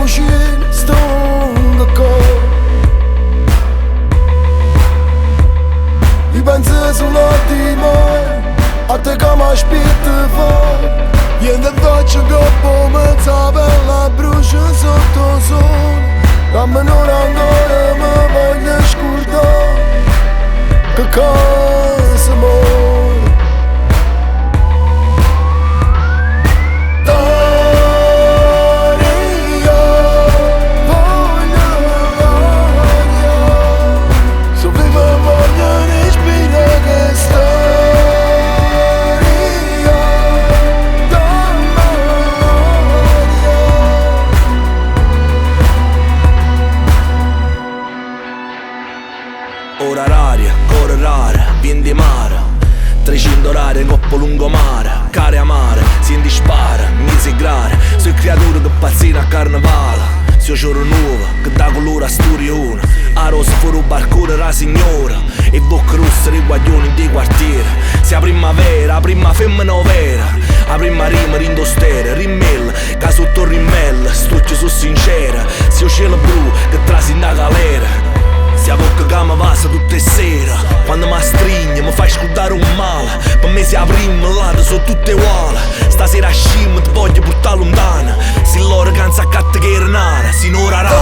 vicino, sto d'accordo. Io penso solo di me, a te che mi aspetti fuori. Vieni e faccio che come la bella brucia sotto il sole. Dammi un'ora ancora, mi voglio scordare che cosa muore. Ora raria, corre rara, vien di mare 300 orari, coppo lungomare care amare, si indispara, mi si grare. Sui creature che pazzino a carnevale. Se giorno nuovo, che dà colore a storione. A rosa fuori un barcone la signora. E bocca rossa dei guaglioni dei quartieri. Se a primavera, a prima femmina vera. A prima rima rindostere, rimmella. Che sotto rimmella, stuccio su sincera. Se o cielo blu, che trasi in da galera. Sia bocca che mi passa tutte sera. Quando mi stringe mi fai scordare un male. Per me sia prima e l'altra sono tutte uguali. Stasera a scima ti voglio portare lontana. Se loro canza a catta che era nana, sinora rara.